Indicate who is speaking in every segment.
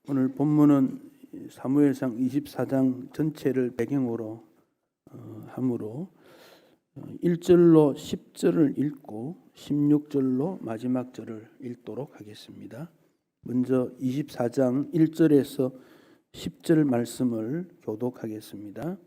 Speaker 1: 오늘 본문은 사무엘상 24장 전체를 배경으로 하므로 1절로 10절을 읽고 16절로 마지막 절을 읽도록 하겠습니다. 먼저 24장 1절에서 10절 말씀을 교독하겠습니다.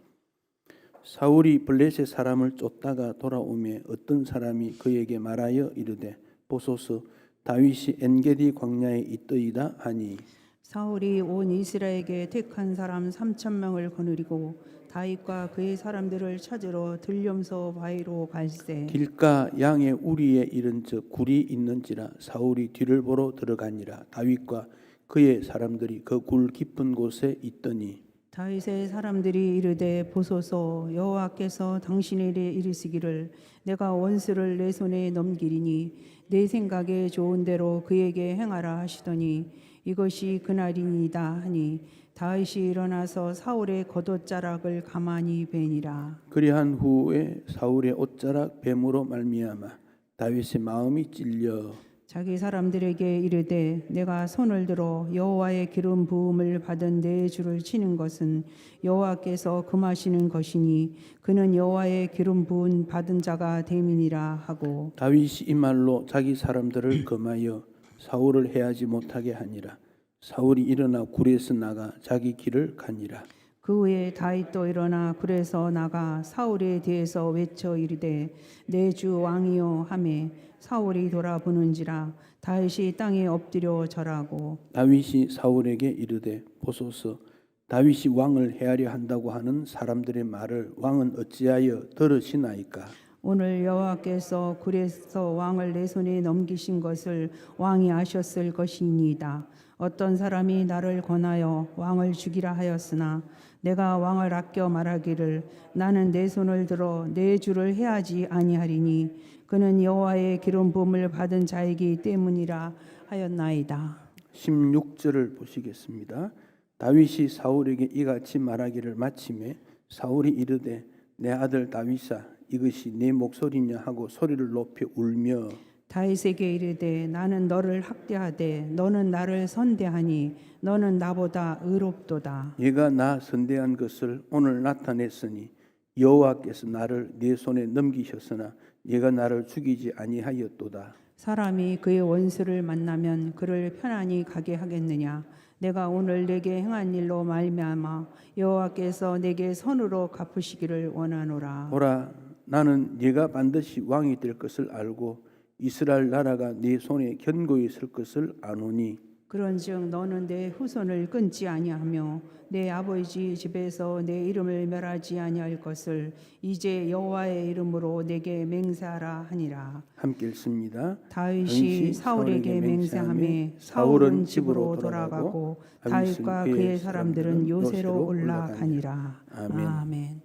Speaker 1: 사울이 블레셋 사람을 쫓다가 돌아오매 어떤 사람이 그에게 말하여 이르되 보소서 다윗이 엔게디 광야에 있더이다 하니
Speaker 2: 사울이 온 이스라엘에게 택한 사람 3,000명을 거느리고 다윗과 그의 사람들을 찾으러 들림서 바위로 갈새
Speaker 1: 길가 양의 우리에 이른즉 굴이 있는지라 사울이 뒤를 보러 들어가니라. 다윗과 그의 사람들이 그 굴 깊은 곳에 있더니
Speaker 2: 다윗의 사람들이 이르되 보소서 여호와께서 당신에게 이르시기를 내가 원수를 내 손에 넘기리니 내 생각에 좋은 대로 그에게 행하라 하시더니 이것이 그날이니이다 하니 다윗이 일어나서 사울의 겉옷자락을 가만히 베니라.
Speaker 1: 그리한 후에 사울의 옷자락 뱀으로 말미암아 다윗의 마음이 찔려
Speaker 2: 자기 사람들에게 이르되 내가 손을 들어 여호와의 기름 부음을 받은 내 주를 치는 것은 여호와께서 금하시는 것이니 그는 여호와의 기름 부음 받은 자가 됨이니라 하고
Speaker 1: 다윗이 이 말로 자기 사람들을 금하여 사울을 해하지 못하게 하니라. 사울이 일어나 굴에서 나가 자기 길을 가니라.
Speaker 2: 그 후에 다윗도 일어나 굴에서 나가 사울에 대해서 외쳐 이르되 내 주 왕이여 하매 사울이 돌아보는지라 다윗이 땅에 엎드려 절하고
Speaker 1: 다윗이 사울에게 이르되 보소서 다윗이 왕을 해하려 한다고 하는 사람들의 말을 왕은 어찌하여 들으시나이까?
Speaker 2: 오늘 여호와께서 굴에서 왕을 내 손에 넘기신 것을 왕이 아셨을 것이니이다. 어떤 사람이 나를 권하여 왕을 죽이라 하였으나 내가 왕을 아껴 말하기를 나는 내 손을 들어 내 주를 해하지 아니하리니 그는 여호와의 기름 부음을 받은 자이기 때문이라 하였나이다.
Speaker 1: 16절을 보시겠습니다. 다윗이 사울에게 이같이 말하기를 마침에 사울이 이르되 내 아들 다윗아 이것이 네 목소리냐 하고 소리를 높여 울며
Speaker 2: 다윗에게 이르되 나는 너를 학대하되 너는 나를 선대하니 너는 나보다 의롭도다.
Speaker 1: 얘가 나 선대한 것을 오늘 나타냈으니 여호와께서 나를 네 손에 넘기셨으나 얘가 나를 죽이지 아니하였도다.
Speaker 2: 사람이 그의 원수를 만나면 그를 편안히 가게 하겠느냐? 내가 오늘 내게 행한 일로 말미암아 여호와께서 내게 선으로 갚으시기를 원하노라.
Speaker 1: 보라 나는 네가 반드시 왕이 될 것을 알고 이스라엘 나라가 네 손에 견고히 설 것을 아노니
Speaker 2: 그런즉 너는 내 후손을 끊지 아니하며 내 아버지 집에서 내 이름을 멸하지 아니할 것을 이제 여호와의 이름으로 내게 맹세하라 하니라.
Speaker 1: 함께 읽습니다.
Speaker 2: 다윗이 사울에게 맹세하며 사울은 집으로 돌아가고 다윗과 그의 사람들은 요새로 올라가니라. 아멘.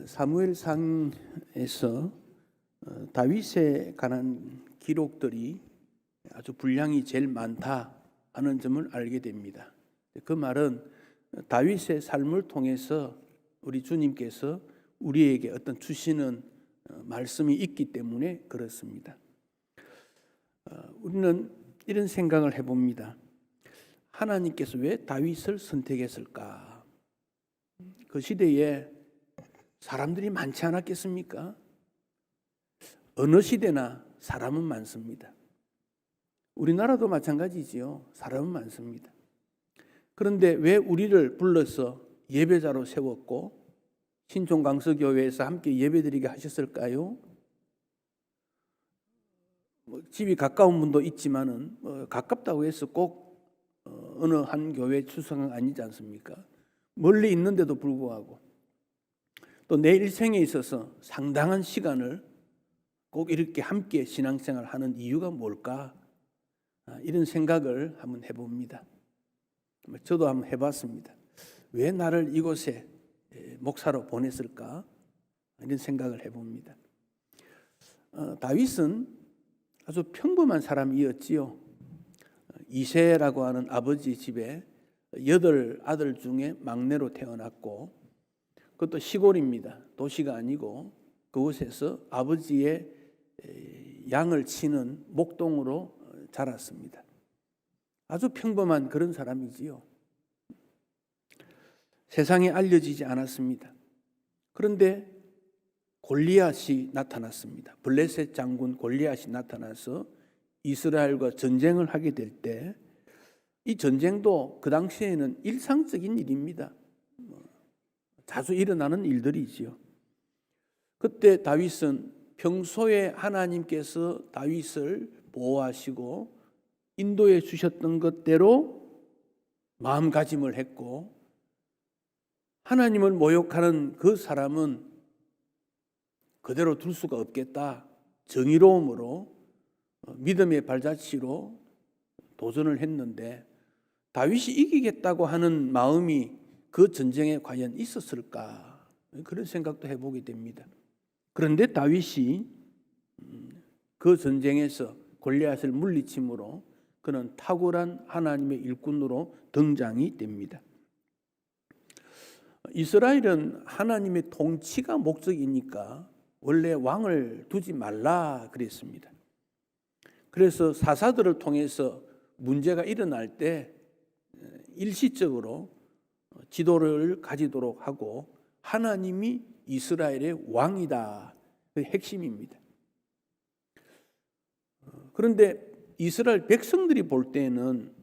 Speaker 1: 사무엘상에서 다윗에 관한 기록들이 아주 분량이 제일 많다 하는 점을 알게 됩니다. 그 말은 다윗의 삶을 통해서 우리 주님께서 우리에게 어떤 주시는 말씀이 있기 때문에 그렇습니다. 우리는 이런 생각을 해봅니다. 하나님께서 왜 다윗을 선택했을까? 그 시대에 사람들이 많지 않았겠습니까? 어느 시대나 사람은 많습니다. 우리나라도 마찬가지지요. 사람은 많습니다. 그런데 왜 우리를 불러서 예배자로 세웠고 신촌강서교회에서 함께 예배드리게 하셨을까요? 집이 가까운 분도 있지만은 가깝다고 해서 꼭 어느 한 교회 출석은 아니지 않습니까? 멀리 있는데도 불구하고 또 내 일생에 있어서 상당한 시간을 꼭 이렇게 함께 신앙생활 하는 이유가 뭘까? 이런 생각을 한번 해봅니다. 저도 한번 해봤습니다. 왜 나를 이곳에 목사로 보냈을까? 이런 생각을 해봅니다. 다윗은 아주 평범한 사람이었지요. 이새라고 하는 아버지 집에 8 아들 중에 막내로 태어났고 그것도 시골입니다. 도시가 아니고 그곳에서 아버지의 양을 치는 목동으로 자랐습니다. 아주 평범한 그런 사람이지요. 세상에 알려지지 않았습니다. 그런데 골리앗이 나타났습니다. 블레셋 장군 골리앗이 나타나서 이스라엘과 전쟁을 하게 될 때 이 전쟁도 그 당시에는 일상적인 일입니다. 자주 일어나는 일들이지요. 그때 다윗은 평소에 하나님께서 다윗을 보호하시고 인도해 주셨던 것대로 마음가짐을 했고, 하나님을 모욕하는 그 사람은 그대로 둘 수가 없겠다. 정의로움으로 믿음의 발자취로 도전을 했는데, 다윗이 이기겠다고 하는 마음이 그 전쟁에 과연 있었을까? 그런 생각도 해보게 됩니다. 그런데 다윗이 그 전쟁에서 골리앗을 물리침으로 그는 탁월한 하나님의 일꾼으로 등장이 됩니다. 이스라엘은 하나님의 통치가 목적이니까 원래 왕을 두지 말라 그랬습니다. 그래서 사사들을 통해서 문제가 일어날 때 일시적으로 지도를 가지도록 하고, 하나님이 이스라엘의 왕이다. 그 핵심입니다. 그런데 이스라엘 백성들이 볼 때는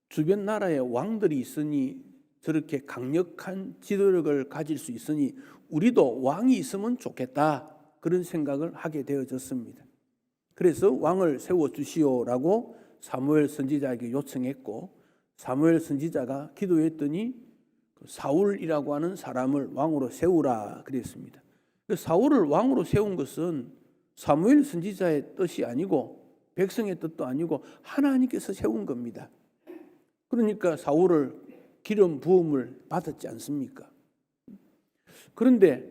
Speaker 1: 주변 나라에 왕들이 있으니, 저렇게 강력한 지도력을 가질 수 있으니 우리도 왕이 있으면 좋겠다, 그런 생각을 하게 되어졌습니다. 그래서 왕을 세워주시오라고 사무엘 선지자에게 요청했고, 사무엘 선지자가 기도했더니 사울이라고 하는 사람을 왕으로 세우라 그랬습니다. 사울을 왕으로 세운 것은 사무엘 선지자의 뜻이 아니고 백성의 뜻도 아니고 하나님께서 세운 겁니다. 그러니까 사울을 기름 부음을 받았지 않습니까? 그런데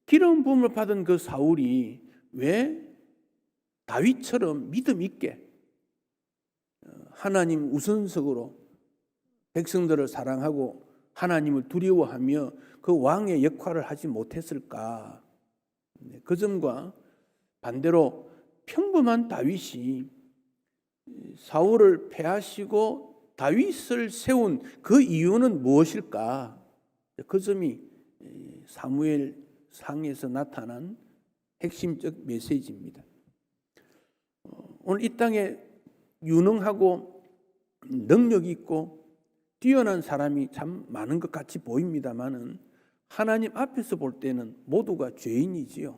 Speaker 1: 기름 부음을 받은 그 사울이 왜 다윗처럼 믿음 있게 하나님 우선석으로 백성들을 사랑하고 하나님을 두려워하며 그 왕의 역할을 하지 못했을까? 그 점과 반대로 평범한 다윗이 사울을 패하시고 다윗을 세운 그 이유는 무엇일까? 그 점이 사무엘 상에서 나타난 핵심적 메시지입니다. 오늘 이 땅에 유능하고 능력 있고 뛰어난 사람이 참 많은 것 같이 보입니다만은 하나님 앞에서 볼 때는 모두가 죄인이지요.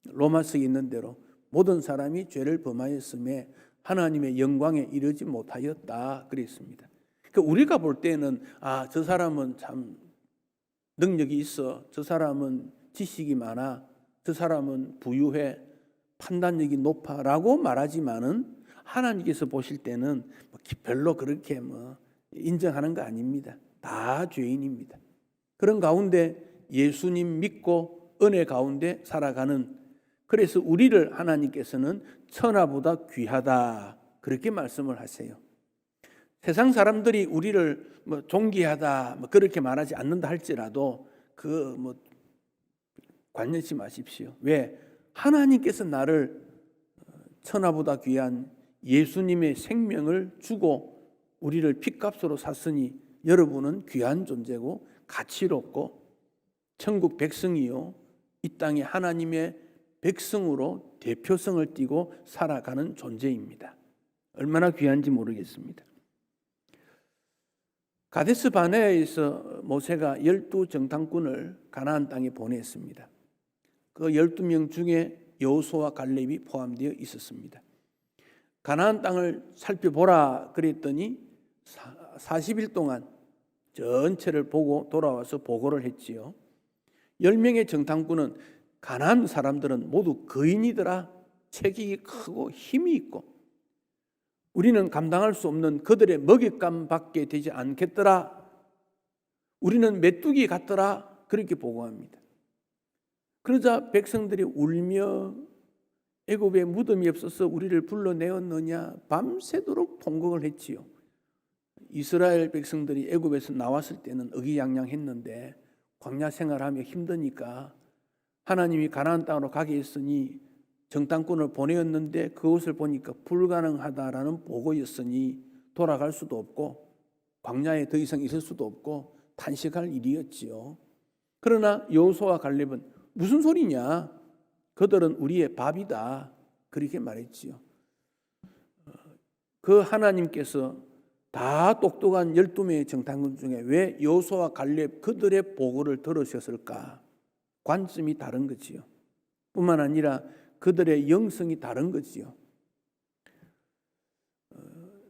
Speaker 1: 로마서에 있는 대로 모든 사람이 죄를 범하였음에 하나님의 영광에 이르지 못하였다 그랬습니다. 그러니까 우리가 볼 때는 저 사람은 참 능력이 있어, 저 사람은 지식이 많아, 저 사람은 부유해, 판단력이 높아라고 말하지만은 하나님께서 보실 때는 별로 그렇게 인정하는 거 아닙니다. 다 죄인입니다. 그런 가운데 예수님 믿고 은혜 가운데 살아가는, 그래서 우리를 하나님께서는 천하보다 귀하다 그렇게 말씀을 하세요. 세상 사람들이 우리를 존귀하다 그렇게 말하지 않는다 할지라도 관여치 마십시오. 왜? 하나님께서 나를 천하보다 귀한 예수님의 생명을 주고 우리를 핏값으로 샀으니 여러분은 귀한 존재고 가치롭고 천국 백성이요 이 땅에 하나님의 백성으로 대표성을 띠고 살아가는 존재입니다. 얼마나 귀한지 모르겠습니다. 가데스 바네아에서 모세가 12정탐꾼을 가나안 땅에 보냈습니다. 그 12명 중에 여호수아와 갈렙이 포함되어 있었습니다. 가나안 땅을 살펴보라 그랬더니 40일 동안 전체를 보고 돌아와서 보고를 했지요. 10명의 정탐꾼은 가나안 사람들은 모두 거인이더라. 체격이 크고 힘이 있고 우리는 감당할 수 없는 그들의 먹잇감밖에 되지 않겠더라. 우리는 메뚜기 같더라. 그렇게 보고합니다. 그러자 백성들이 울며 애굽에 무덤이 없어서 우리를 불러내었느냐 밤새도록 통곡을 했지요. 이스라엘 백성들이 애굽에서 나왔을 때는 의기양양했는데 광야 생활하며 힘드니까 하나님이 가나안 땅으로 가게 했으니 정탐꾼을 보내었는데 그것을 보니까 불가능하다라는 보고였으니 돌아갈 수도 없고 광야에 더 이상 있을 수도 없고 탄식할 일이었지요. 그러나 여호수아와 갈렙은 무슨 소리냐? 그들은 우리의 밥이다. 그렇게 말했지요. 그 하나님께서 다 똑똑한 12명의 정탐꾼 중에 왜 여호수아와 갈렙 그들의 보고를 들으셨을까? 관점이 다른 거지요. 뿐만 아니라 그들의 영성이 다른 거지요.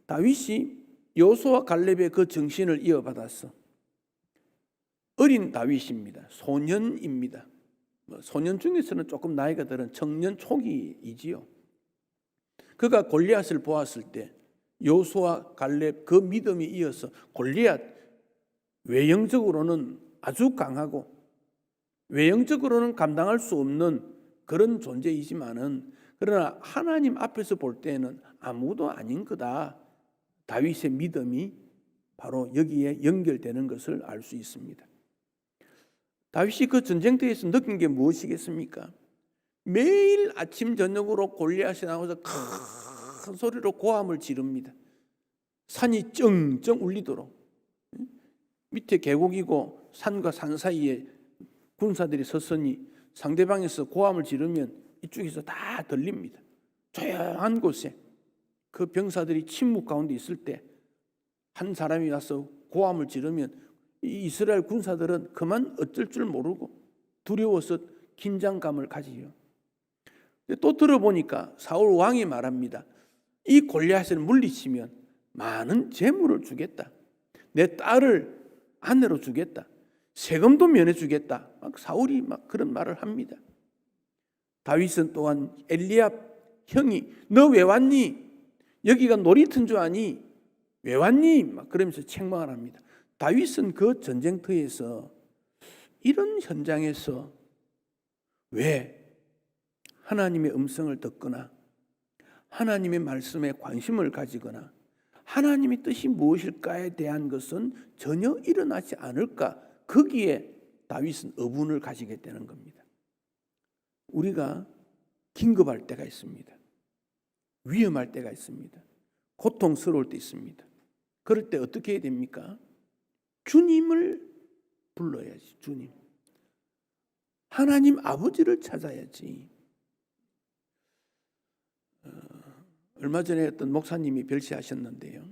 Speaker 1: 다윗이 여호수아와 갈렙의 그 정신을 이어받았어. 어린 다윗입니다. 소년입니다. 소년 중에서는 조금 나이가 들은 청년 초기이지요. 그가 골리앗을 보았을 때 여호수아 갈렙 그 믿음이 이어서 골리앗 외형적으로는 아주 강하고 외형적으로는 감당할 수 없는 그런 존재이지만은 그러나 하나님 앞에서 볼 때는 아무도 아닌 거다. 다윗의 믿음이 바로 여기에 연결되는 것을 알 수 있습니다. 다윗이 그 전쟁터에서 느낀 게 무엇이겠습니까? 매일 아침 저녁으로 골리앗이 나와서 큰 소리로 고함을 지릅니다. 산이 쩡쩡 울리도록. 밑에 계곡이고 산과 산 사이에 군사들이 섰으니 상대방에서 고함을 지르면 이쪽에서 다 들립니다. 조용한 곳에 그 병사들이 침묵 가운데 있을 때 한 사람이 와서 고함을 지르면 이 이스라엘 군사들은 그만 어쩔 줄 모르고 두려워서 긴장감을 가지요. 또 들어보니까 사울 왕이 말합니다. 이 골리앗을 물리치면 많은 재물을 주겠다. 내 딸을 아내로 주겠다. 세금도 면해주겠다. 막 사울이 막 그런 말을 합니다. 다윗은 또한 엘리압 형이 너 왜 왔니? 여기가 놀이터인 줄 아니? 왜 왔니? 막 그러면서 책망을 합니다. 다윗은 그 전쟁터에서 이런 현장에서 왜 하나님의 음성을 듣거나 하나님의 말씀에 관심을 가지거나 하나님의 뜻이 무엇일까에 대한 것은 전혀 일어나지 않을까? 거기에 다윗은 의문을 가지게 되는 겁니다. 우리가 긴급할 때가 있습니다. 위험할 때가 있습니다. 고통스러울 때 있습니다. 그럴 때 어떻게 해야 됩니까? 주님을 불러야지. 주님. 하나님 아버지를 찾아야지. 얼마 전에 어떤 목사님이 별시하셨는데요.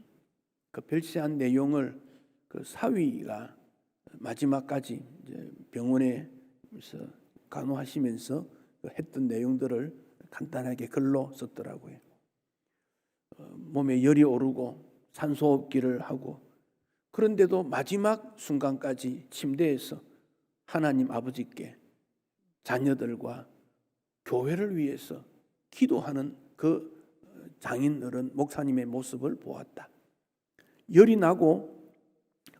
Speaker 1: 그 별시한 내용을 그 사위가 마지막까지 이제 병원에서 간호하시면서 했던 내용들을 간단하게 글로 썼더라고요. 몸에 열이 오르고 산소호흡기를 하고 그런데도 마지막 순간까지 침대에서 하나님 아버지께 자녀들과 교회를 위해서 기도하는 그 장인어른 목사님의 모습을 보았다. 열이 나고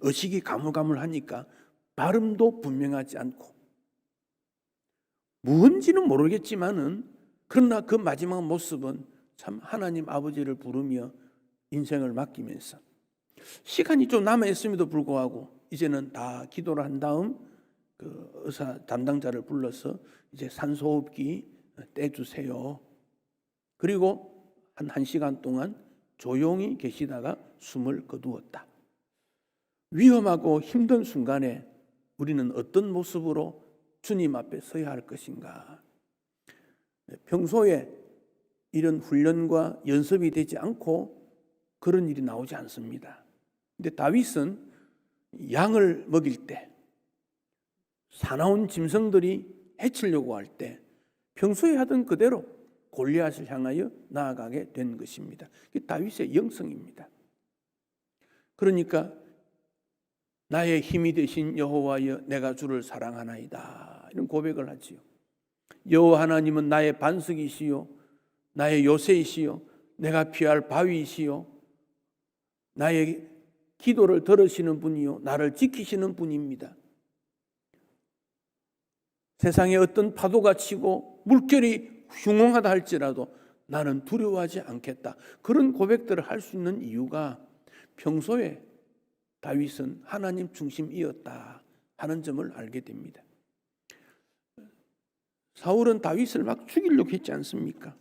Speaker 1: 의식이 가물가물하니까 발음도 분명하지 않고 뭔지는 모르겠지만은 그러나 그 마지막 모습은 참 하나님 아버지를 부르며 인생을 맡기면서 시간이 좀 남아 있음에도 불구하고 이제는 다 기도를 한 다음 그 의사 담당자를 불러서 이제 산소호흡기 떼주세요. 그리고 한 1시간 동안 조용히 계시다가 숨을 거두었다. 위험하고 힘든 순간에 우리는 어떤 모습으로 주님 앞에 서야 할 것인가? 평소에 이런 훈련과 연습이 되지 않고 그런 일이 나오지 않습니다. 근데 다윗은 양을 먹일 때 사나운 짐승들이 해치려고 할 때 평소에 하던 그대로 골리앗을 향하여 나아가게 된 것입니다. 이게 다윗의 영성입니다. 그러니까 나의 힘이 되신 여호와여 내가 주를 사랑하나이다 이런 고백을 하지요. 여호와 하나님은 나의 반석이시요 나의 요새이시요 내가 피할 바위이시요 나의 기도를 들으시는 분이요 나를 지키시는 분입니다. 세상에 어떤 파도가 치고 물결이 흉흉하다 할지라도 나는 두려워하지 않겠다. 그런 고백들을 할 수 있는 이유가 평소에 다윗은 하나님 중심이었다 하는 점을 알게 됩니다. 사울은 다윗을 막 죽이려고 했지 않습니까?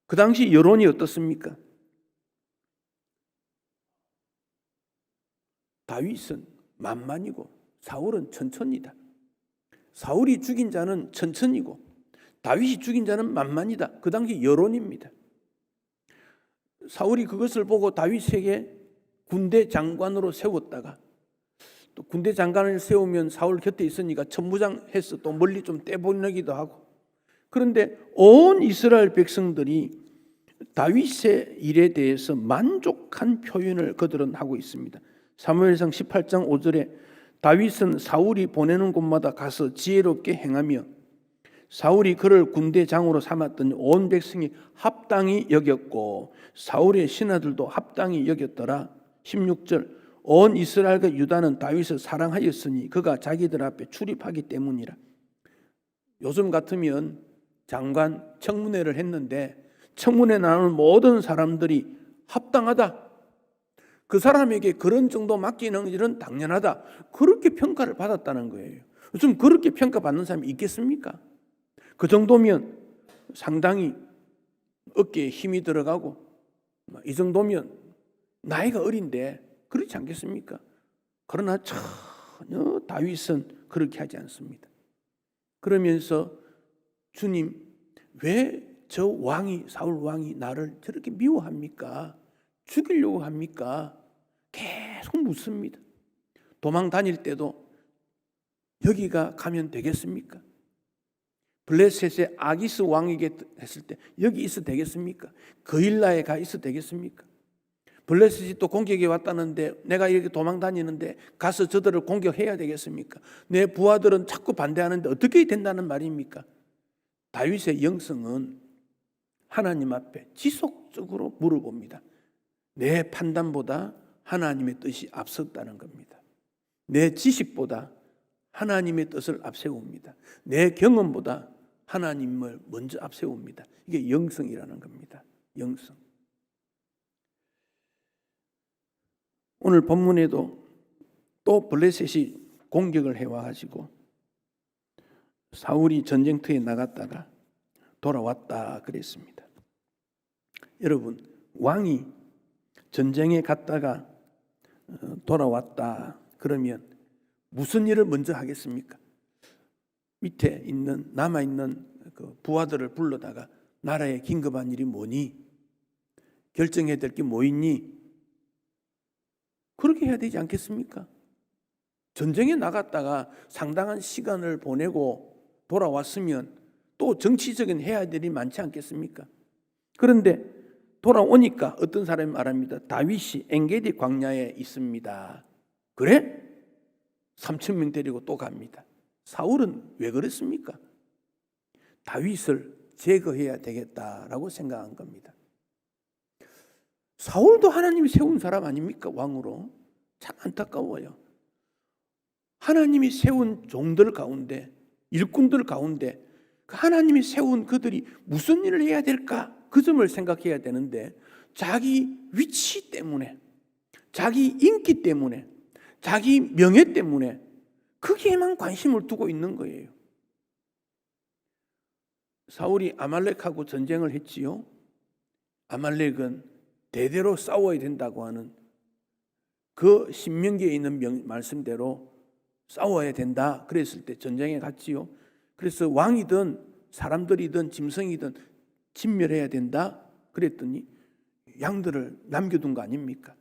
Speaker 1: 그 당시 여론이 어떻습니까? 다윗은 만만이고 사울은 천천이다. 사울이 죽인 자는 천천이고 다윗이 죽인 자는 만만이다. 그 당시 여론입니다. 사울이 그것을 보고 다윗에게 군대 장관으로 세웠다가 또 군대 장관을 세우면 사울 곁에 있으니까 천부장해서 또 멀리 좀 떼보내기도 하고, 그런데 온 이스라엘 백성들이 다윗의 일에 대해서 만족한 표현을 그들은 하고 있습니다. 사무엘상 18장 5절에 다윗은 사울이 보내는 곳마다 가서 지혜롭게 행하며 사울이 그를 군대장으로 삼았더니 온 백성이 합당히 여겼고 사울의 신하들도 합당히 여겼더라. 16절 온 이스라엘과 유다는 다윗을 사랑하였으니 그가 자기들 앞에 출입하기 때문이라. 요즘 같으면 장관 청문회를 했는데 청문회 나오는 모든 사람들이 합당하다, 그 사람에게 그런 정도 맡기는 일은 당연하다, 그렇게 평가를 받았다는 거예요. 요즘 그렇게 평가받는 사람이 있겠습니까? 그 정도면 상당히 어깨에 힘이 들어가고 이 정도면 나이가 어린데 그렇지 않겠습니까? 그러나 전혀 다윗은 그렇게 하지 않습니다. 그러면서 주님, 왜 저 왕이, 사울 왕이 나를 저렇게 미워합니까? 죽이려고 합니까? 계속 묻습니다. 도망 다닐 때도 여기가 가면 되겠습니까? 블레셋의 아기스 왕에게 했을 때 여기 있어도 되겠습니까? 그일라에 가 있어도 되겠습니까? 블레셋이 또 공격해 왔다는데 내가 이렇게 도망 다니는데 가서 저들을 공격해야 되겠습니까? 내 부하들은 자꾸 반대하는데 어떻게 된다는 말입니까? 다윗의 영성은 하나님 앞에 지속적으로 물어봅니다. 내 판단보다 하나님의 뜻이 앞섰다는 겁니다. 내 지식보다 하나님의 뜻을 앞세웁니다. 내 경험보다 하나님을 먼저 앞세웁니다. 이게 영성이라는 겁니다. 영성. 오늘 본문에도 또 블레셋이 공격을 해와가지고 사울이 전쟁터에 나갔다가 돌아왔다 그랬습니다. 여러분, 왕이 전쟁에 갔다가 돌아왔다 그러면 무슨 일을 먼저 하겠습니까? 밑에 있는 남아있는 그 부하들을 불러다가 나라에 긴급한 일이 뭐니? 결정해야 될 게 뭐 있니? 그렇게 해야 되지 않겠습니까? 전쟁에 나갔다가 상당한 시간을 보내고 돌아왔으면 또 정치적인 해야 될 일이 많지 않겠습니까? 그런데 돌아오니까 어떤 사람이 말합니다. 다윗이 엔게디 광야에 있습니다. 그래? 3,000명 데리고 또 갑니다. 사울은 왜 그랬습니까? 다윗을 제거해야 되겠다라고 생각한 겁니다. 사울도 하나님이 세운 사람 아닙니까? 왕으로. 참 안타까워요. 하나님이 세운 종들 가운데, 일꾼들 가운데 하나님이 세운 그들이 무슨 일을 해야 될까? 그 점을 생각해야 되는데 자기 위치 때문에, 자기 인기 때문에, 자기 명예 때문에 거기에만 관심을 두고 있는 거예요. 사울이 아말렉하고 전쟁을 했지요. 아말렉은 대대로 싸워야 된다고 하는 그 신명기에 있는 말씀대로 싸워야 된다 그랬을 때 전쟁에 갔지요. 그래서 왕이든 사람들이든 짐승이든 진멸해야 된다 그랬더니 양들을 남겨둔 거 아닙니까?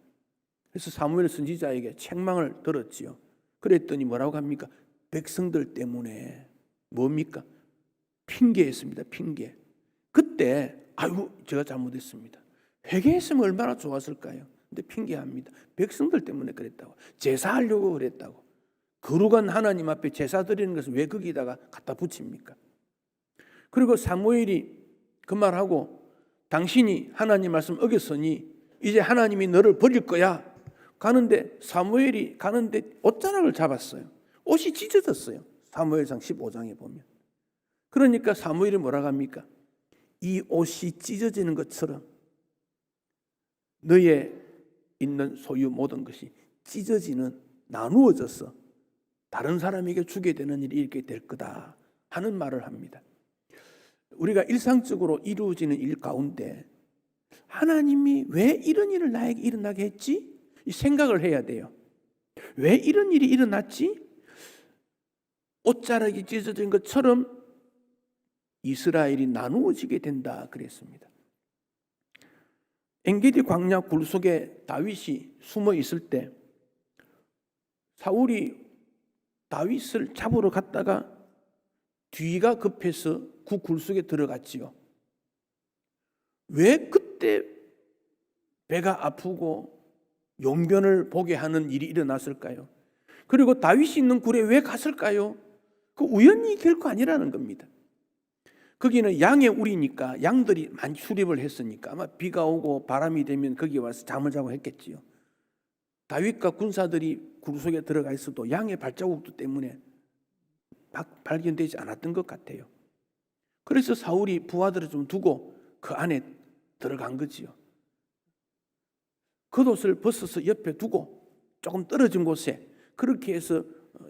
Speaker 1: 그래서 사무엘 선지자에게 책망을 들었지요. 그랬더니 뭐라고 합니까? 백성들 때문에 뭡니까? 핑계했습니다. 핑계. 그때 아이고 제가 잘못했습니다. 회개했으면 얼마나 좋았을까요? 근데 핑계합니다. 백성들 때문에 그랬다고. 제사하려고 그랬다고. 거룩한 하나님 앞에 제사 드리는 것을 왜 거기다가 갖다 붙입니까? 그리고 사무엘이 그 말하고 당신이 하나님 말씀 어겼으니 이제 하나님이 너를 버릴 거야. 가는데 사무엘이 가는데 옷자락을 잡았어요. 옷이 찢어졌어요. 사무엘상 15장에 보면. 그러니까 사무엘이 뭐라고 합니까? 이 옷이 찢어지는 것처럼 너의 있는 소유 모든 것이 찢어지는, 나누어져서 다른 사람에게 주게 되는 일이 이렇게 될 거다 하는 말을 합니다. 우리가 일상적으로 이루어지는 일 가운데 하나님이 왜 이런 일을 나에게 일어나게 했지? 이 생각을 해야 돼요. 왜 이런 일이 일어났지? 옷자락이 찢어진 것처럼 이스라엘이 나누어지게 된다 그랬습니다. 엔게디 광야 굴 속에 다윗이 숨어 있을 때 사울이 다윗을 잡으러 갔다가 뒤가 급해서 그 굴 속에 들어갔지요. 왜 그때 배가 아프고 용변을 보게 하는 일이 일어났을까요? 그리고 다윗이 있는 굴에 왜 갔을까요? 그 우연히 결코 아니라는 겁니다. 거기는 양의 우리니까 양들이 많이 출입을 했으니까 아마 비가 오고 바람이 되면 거기 와서 잠을 자고 했겠지요. 다윗과 군사들이 굴 속에 들어가 있어도 양의 발자국도 때문에 발견되지 않았던 것 같아요. 그래서 사울이 부하들을 좀 두고 그 안에 들어간 거지요. 겉옷을 벗어서 옆에 두고 조금 떨어진 곳에 그렇게 해서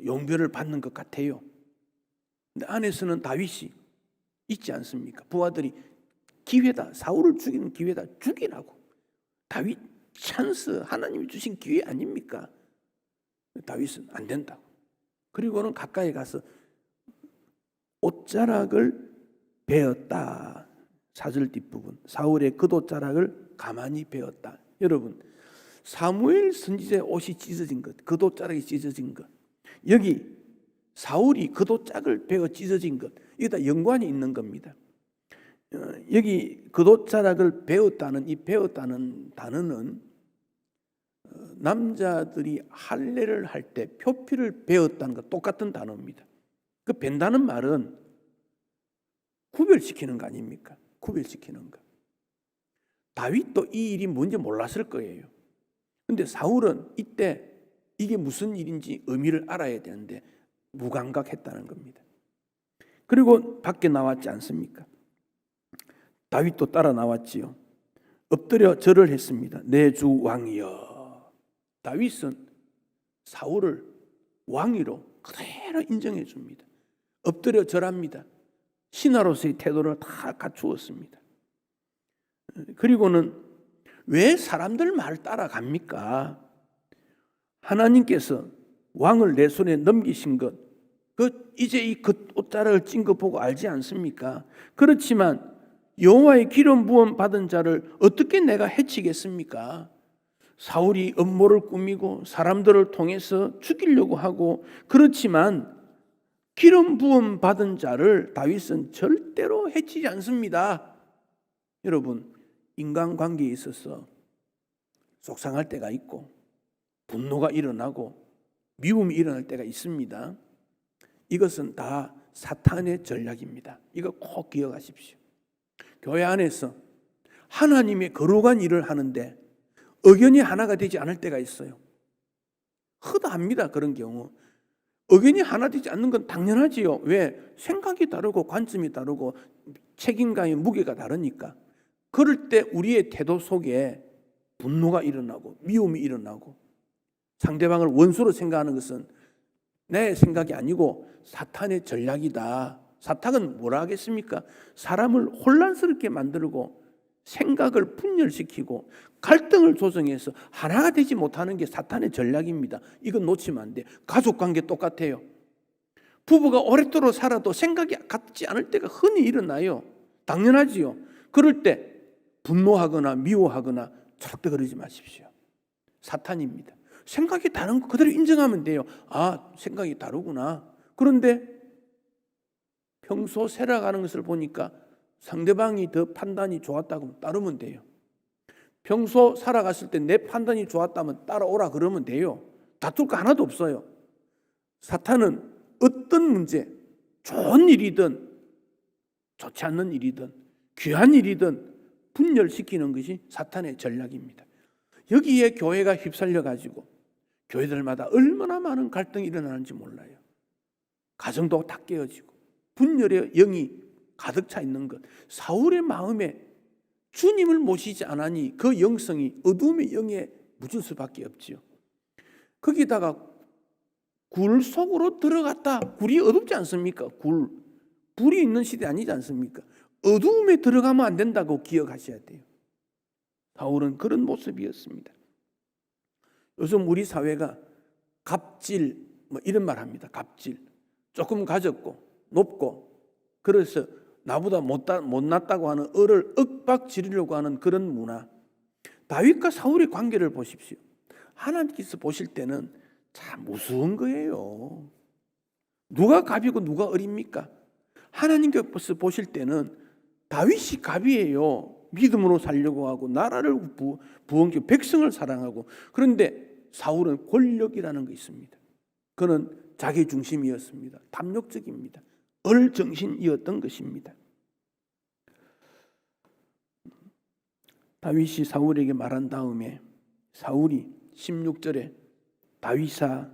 Speaker 1: 용변을 받는 것 같아요. 근데 안에서는 다윗이 있지 않습니까? 부하들이 기회다, 사울을 죽이는 기회다, 죽이라고. 다윗 찬스, 하나님이 주신 기회 아닙니까? 다윗은 안 된다고. 그리고는 가까이 가서 옷자락을 베었다. 4절 뒷부분, 사울의 겉옷자락을 가만히 베었다. 여러분, 사무엘 선지자의 옷이 찢어진 것, 겉옷자락이 찢어진 것, 여기 사울이 겉옷자락을 베어 찢어진 것, 이게 다 연관이 있는 겁니다. 여기 겉옷자락을 베었다는 이 베었다는 단어는 남자들이 할례를 할 때 표피를 베었다는 것 똑같은 단어입니다. 그 벤다는 말은 구별시키는 거 아닙니까? 구별시키는 거. 다윗도 이 일이 뭔지 몰랐을 거예요. 근데 사울은 이때 이게 무슨 일인지 의미를 알아야 되는데 무감각했다는 겁니다. 그리고 밖에 나왔지 않습니까? 다윗도 따라 나왔지요. 엎드려 절을 했습니다. 내 주 왕이여. 다윗은 사울을 왕위로 그대로 인정해 줍니다. 엎드려 절합니다. 신하로서의 태도를 다 갖추었습니다. 그리고는 왜 사람들 말을 따라갑니까? 하나님께서 왕을 내 손에 넘기신 것, 이제 이 옷자락을 찐 거 보고 알지 않습니까? 그렇지만 여호와의 기름 부음 받은 자를 어떻게 내가 해치겠습니까? 사울이 음모를 꾸미고 사람들을 통해서 죽이려고 하고, 그렇지만 기름 부음 받은 자를 다윗은 절대로 해치지 않습니다. 여러분, 인간관계에 있어서 속상할 때가 있고 분노가 일어나고 미움이 일어날 때가 있습니다. 이것은 다 사탄의 전략입니다. 이거 꼭 기억하십시오. 교회 안에서 하나님의 거룩한 일을 하는데 의견이 하나가 되지 않을 때가 있어요. 허다합니다. 그런 경우. 의견이 하나 되지 않는 건 당연하지요. 왜? 생각이 다르고 관점이 다르고 책임감의 무게가 다르니까. 그럴 때 우리의 태도 속에 분노가 일어나고 미움이 일어나고 상대방을 원수로 생각하는 것은 내 생각이 아니고 사탄의 전략이다. 사탄은 뭐라 하겠습니까? 사람을 혼란스럽게 만들고 생각을 분열시키고 갈등을 조성해서 하나가 되지 못하는 게 사탄의 전략입니다. 이건 놓치면 안 돼. 가족관계 똑같아요. 부부가 오랫도록 살아도 생각이 같지 않을 때가 흔히 일어나요. 당연하지요. 그럴 때 분노하거나 미워하거나 절대 그러지 마십시오. 사탄입니다. 생각이 다른 거 그대로 인정하면 돼요. 아, 생각이 다르구나. 그런데 평소 살아가는 것을 보니까 상대방이 더 판단이 좋았다고 따르면 돼요. 평소 살아갔을 때 내 판단이 좋았다면 따라오라 그러면 돼요. 다툴 거 하나도 없어요. 사탄은 어떤 문제, 좋은 일이든 좋지 않는 일이든 귀한 일이든 분열시키는 것이 사탄의 전략입니다. 여기에 교회가 휩쓸려가지고 교회들마다 얼마나 많은 갈등이 일어나는지 몰라요. 가정도 다 깨어지고 분열의 영이 가득 차 있는 것. 사울의 마음에 주님을 모시지 않으니 그 영성이 어둠의 영에 묻을 수밖에 없지요. 거기다가 굴 속으로 들어갔다. 굴이 어둡지 않습니까? 불이 있는 시대 아니지 않습니까? 어둠에 들어가면 안 된다고 기억하셔야 돼요. 사울은 그런 모습이었습니다. 요즘 우리 사회가 갑질 뭐 이런 말 합니다. 갑질. 조금 가졌고 높고 그래서 나보다 못났다고 하는 을을 윽박 지르려고 하는 그런 문화. 다윗과 사울의 관계를 보십시오. 하나님께서 보실 때는 참 무서운 거예요. 누가 갑이고 누가 을입니까? 하나님께서 보실 때는 다윗이 갑이에요. 믿음으로 살려고 하고 나라를 부엉키고 백성을 사랑하고. 그런데 사울은 권력이라는 게 있습니다. 그는 자기 중심이었습니다. 탐욕적입니다. 을 정신이었던 것입니다. 다윗이 사울에게 말한 다음에 사울이 16절에 다윗아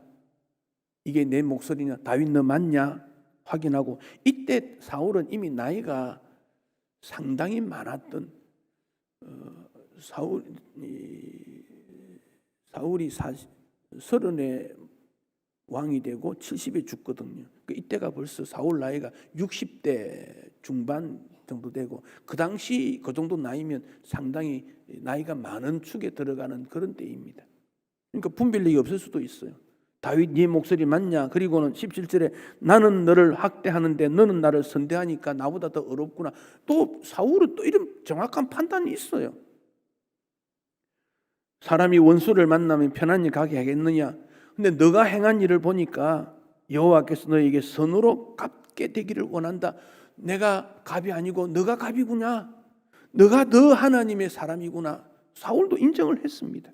Speaker 1: 이게 내 목소리냐? 다윗 너 맞냐? 확인하고 이때 사울은 이미 나이가 상당히 많았던 사울이 30에 왕이 되고 70에 죽거든요. 이때가 벌써 사울 나이가 60대 중반 정도 되고 그 당시 그 정도 나이면 상당히 나이가 많은 축에 들어가는 그런 때입니다. 그러니까 분별력이 없을 수도 있어요. 다윗 네 목소리 맞냐? 그리고는 17절에 나는 너를 학대하는데 너는 나를 선대하니까 나보다 더 어렵구나. 또 사울은 또 이런 정확한 판단이 있어요. 사람이 원수를 만나면 편안히 가게 하겠느냐? 근데 너가 행한 일을 보니까 여호와께서 너에게 선으로 갚게 되기를 원한다. 내가 갑이 아니고 너가 갑이구나. 너가 너 하나님의 사람이구나. 사울도 인정을 했습니다.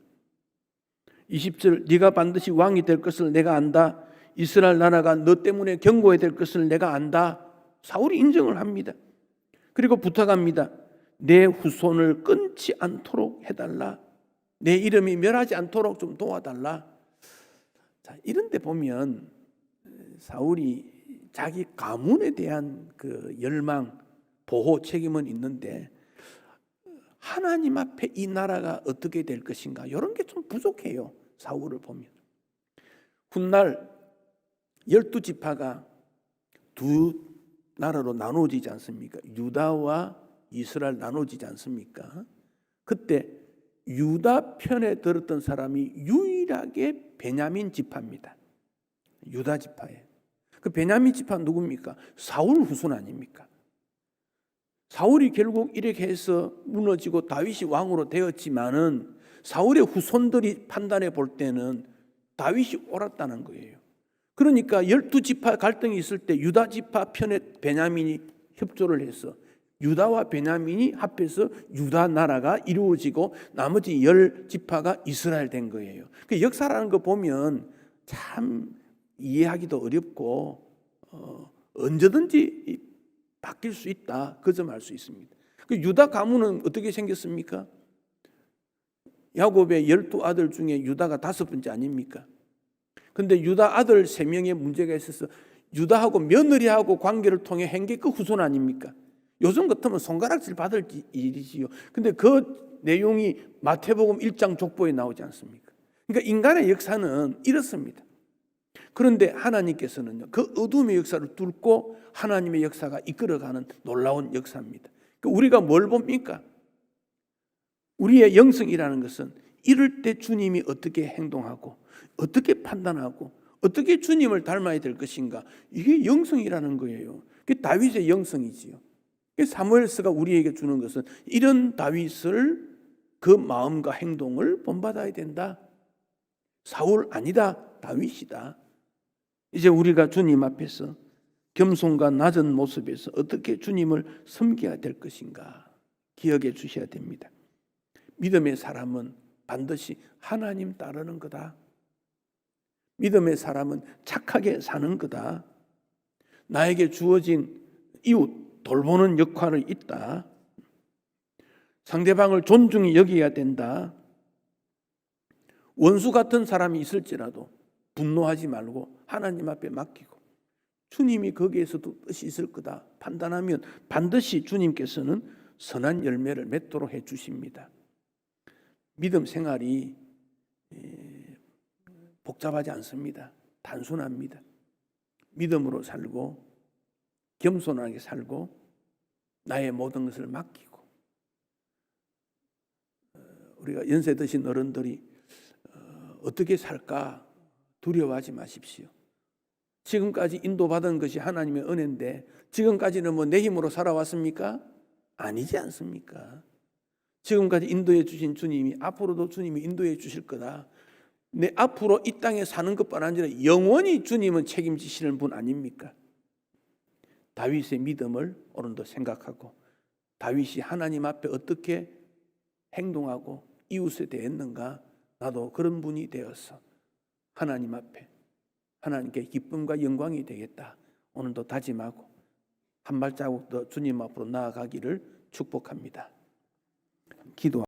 Speaker 1: 20절 네가 반드시 왕이 될 것을 내가 안다. 이스라엘 나라가 너 때문에 견고해야 될 것을 내가 안다. 사울이 인정을 합니다. 그리고 부탁합니다. 내 후손을 끊지 않도록 해달라. 내 이름이 멸하지 않도록 좀 도와달라. 자, 이런 데 보면 사울이 자기 가문에 대한 그 열망, 보호 책임은 있는데 하나님 앞에 이 나라가 어떻게 될 것인가 이런 게 좀 부족해요. 사울을 보면. 훗날 12지파가 두 나라로 나눠지지 않습니까? 유다와 이스라엘 나눠지지 않습니까? 그때 유다 편에 들었던 사람이 유일하게 베냐민 지파입니다. 유다 지파에. 그 베냐민 지파 누굽니까? 사울 후손 아닙니까? 사울이 결국 이렇게 해서 무너지고 다윗이 왕으로 되었지만은 사울의 후손들이 판단해 볼 때는 다윗이 옳았다는 거예요. 그러니까 12지파 갈등이 있을 때 유다 지파 편에 베냐민이 협조를 해서 유다와 베냐민이 합해서 유다 나라가 이루어지고 나머지 10지파가 이스라엘 된 거예요. 그 역사라는 거 보면 참 이해하기도 어렵고 언제든지 바뀔 수 있다. 그 점 알 수 있습니다. 그 유다 가문은 어떻게 생겼습니까? 야곱의 12아들 중에 유다가 5번째 아닙니까? 근데 유다 아들 3명의 문제가 있어서 유다하고 며느리하고 관계를 통해 행계 그 후손 아닙니까? 요즘 같으면 손가락질 받을 일이지요. 근데 그 내용이 마태복음 1장 족보에 나오지 않습니까? 그러니까 인간의 역사는 이렇습니다. 그런데 하나님께서는요, 그 어둠의 역사를 뚫고 하나님의 역사가 이끌어가는 놀라운 역사입니다. 그러니까 우리가 뭘 봅니까? 우리의 영성이라는 것은 이럴 때 주님이 어떻게 행동하고 어떻게 판단하고 어떻게 주님을 닮아야 될 것인가, 이게 영성이라는 거예요. 그게 다윗의 영성이지요. 사무엘서가 우리에게 주는 것은 이런 다윗을 그 마음과 행동을 본받아야 된다. 사울 아니다, 다윗이다. 이제 우리가 주님 앞에서 겸손과 낮은 모습에서 어떻게 주님을 섬겨야 될 것인가 기억해 주셔야 됩니다. 믿음의 사람은 반드시 하나님 따르는 거다. 믿음의 사람은 착하게 사는 거다. 나에게 주어진 이웃 돌보는 역할이 있다. 상대방을 존중히 여겨야 된다. 원수 같은 사람이 있을지라도 분노하지 말고 하나님 앞에 맡기고 주님이 거기에서도 뜻이 있을 거다 판단하면 반드시 주님께서는 선한 열매를 맺도록 해 주십니다. 믿음 생활이 복잡하지 않습니다. 단순합니다. 믿음으로 살고 겸손하게 살고 나의 모든 것을 맡기고, 우리가 연세 드신 어른들이 어떻게 살까 두려워하지 마십시오. 지금까지 인도받은 것이 하나님의 은혜인데 지금까지는 뭐 내 힘으로 살아왔습니까? 아니지 않습니까? 지금까지 인도해 주신 주님이 앞으로도 주님이 인도해 주실 거다. 내 앞으로 이 땅에 사는 것뿐 아니라 영원히 주님은 책임지시는 분 아닙니까? 다윗의 믿음을 오늘도 생각하고 다윗이 하나님 앞에 어떻게 행동하고 이웃에 대했는가, 나도 그런 분이 되어서 하나님 앞에 하나님께 기쁨과 영광이 되겠다. 오늘도 다짐하고 한 발자국 더 주님 앞으로 나아가기를 축복합니다. 기도.